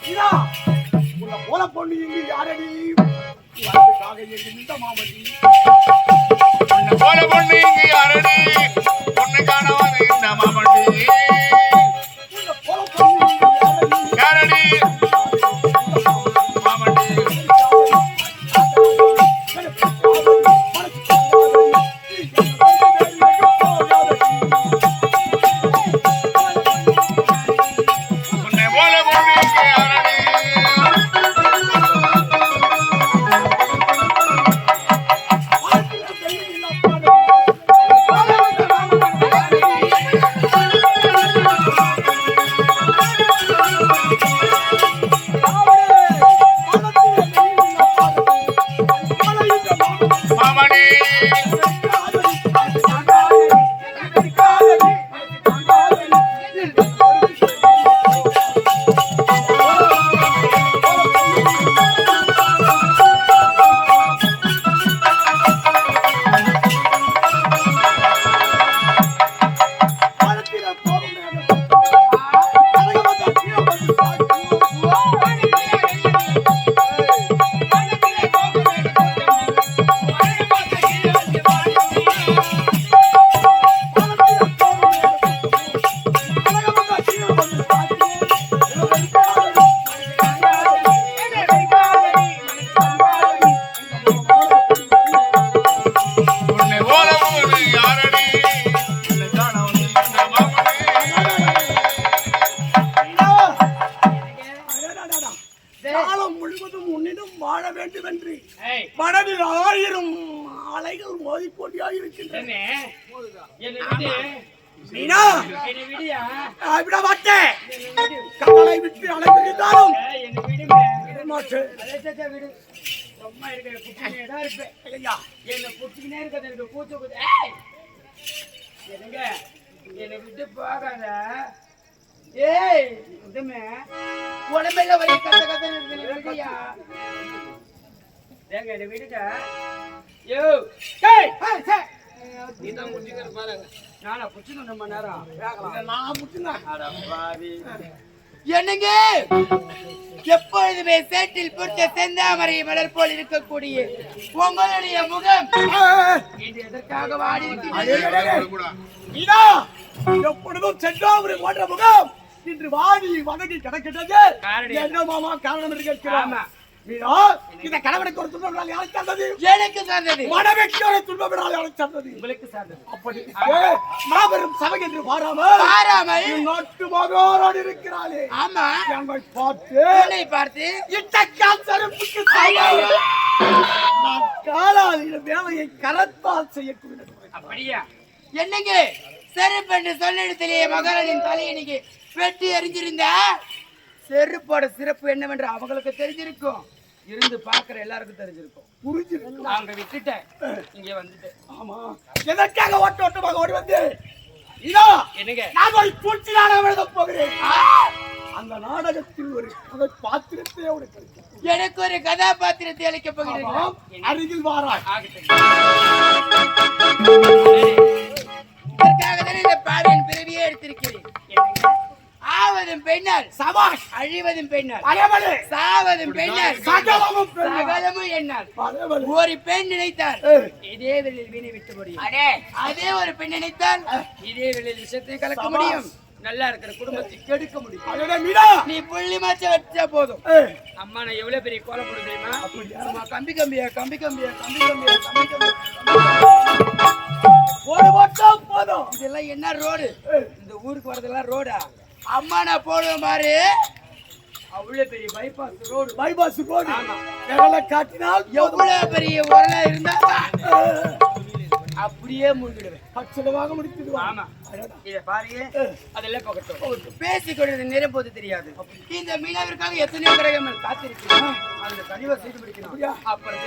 இதா உன்னை போல பொண்ணு இங்கு யாரடி வாழ்க்கைக்காக எங்கு நின்ற மாமணி உன்னை போல பொண்ணு இங்கு யாரடி பொண்ணு காணவாத இந்த மாமணி உன்னை போல பொண்ணு இங்கு யாரடி மாமணி மனதில் 1000 அலைகள் மோதிக்கொண்டியாக இருக்கின்றன. கடலை விட்டு அலைந்திருந்தாலும் என்னை விட்டு போகாத. ஏய் உடம்பெல்லாம் வலி கத்த கத்த தேங்க என்ன விடுங்க. யோ நீதான் புடிச்சிக்கிற பாருங்க. நானா புடிச்சிட்டு ரொம்ப நேரம் நான் புடிச்சேன். என்னங்க எப்பொழுதுமே சேற்றில் புடிச்ச செந்தாமரை மலர் போல் இருக்கக்கூடிய உங்களுடைய முகம் இன்று எதற்காக வாடி இருக்கிறது? எப்பொழுதும் செந்தாமரை போன்ற முகம் இன்று வாடி வதங்கி கிடக்கின்றது. என்ன மாமா காரணம் என்று கேட்கிறோம். இந்த கணவனுக்கு ஒரு துன்பம் யாருக்கு சார்ந்தது? எனக்கு சார்ந்தது. மனைவிக்கு ஒரு துன்பம் யாருக்கு சார்ந்தது? உங்களுக்கு சார்ந்தது. அப்படி மாபெரும் சபை என்று பாராமல் நாட்டு மகாராணி இருக்கிறாளே. ஆமா என்னை பார்த்து இட்டக்கால் செருப்புக்கு நான் காலால் வேலையை கரத்தால் செய்யக்கூடிய. அப்படியா? என்னங்க செருப்பு என்று சொல்லிடத்திலேயே மகாராணியின் தலையை நீங்க வெட்டி எறிஞ்சிருந்த செருப்போட சிறப்பு என்னவென்று அவங்களுக்கு தெரிஞ்சிருக்கும். இருந்து பாக்குற எல்லாருக்கும் தெரிஞ்சிருக்கும். புரிஞ்சிருக்கு. நாங்க விட்டுட்டேன் இங்க வந்துட்டேன். ஆமா எதற்காக ஓட்டமாக ஓடி வந்து இதோ என்னங்க நான் ஒரு பூச்சி நாடகம் எழுத போகிறேன். அந்த நாடகத்தில் ஒரு கதை பாத்திரத்தை எனக்கு ஒரு கதாபாத்திரத்தை அளிக்க போகிறேன். அருகில் வாராய். இதற்காக தானே இந்த பாடலின் பிறவியே எடுத்திருக்கிறேன். ஆவதும் பெண்ணால் சபாஷ், அழிவதும் பெண்ணால் அலமலே, சாவதும் பெண்ணால் சகலமும் எண்ணால். ஒரு பெண் நினைத்தால் இதே வெளியில் வீணை விட்டு முடியும். அதே ஒரு பெண் நினைத்தால் இதே வெளியில் விஷயத்தை கலக்க முடியும். நல்லா இருக்கிற குடும்பத்தை கெடுக்க முடியும். நீ புள்ளி மாச்ச வச்சா போதும். அம்மா நான் எவ்வளவு பெரிய கோலம் போட தெரியுமா? சும்மா கம்பி கம்பியா கம்பி கம்பியா கம்பி கம்பியா கம்பி கம்பியா போதும். இதெல்லாம் என்ன ரோடு? இந்த ஊருக்கு வரதெல்லாம் ரோடா? அம்மா நான் போடுவேன் பாரு. அவ்வளவு பெரிய பைபாஸ் ரோடு. Bypass road. ஆமா. காட்டினால் எவ்வளவு பெரிய உரலா இருந்தா அப்படியே மூழ்கிடுவேன். பச்சளவாக முடித்துடுவேன். ஆமா. இத பாருங்க. அதெல்லாம் பக்கட்டும். பேசிக் கொண்டது நேரம் போது தெரியாது. இந்த மீனவருக்காக எத்தனையோ கிரகங்கள் காத்திருக்கிறோம். அந்த கனிவை செய்து முடிக்கணும். அப்புறம்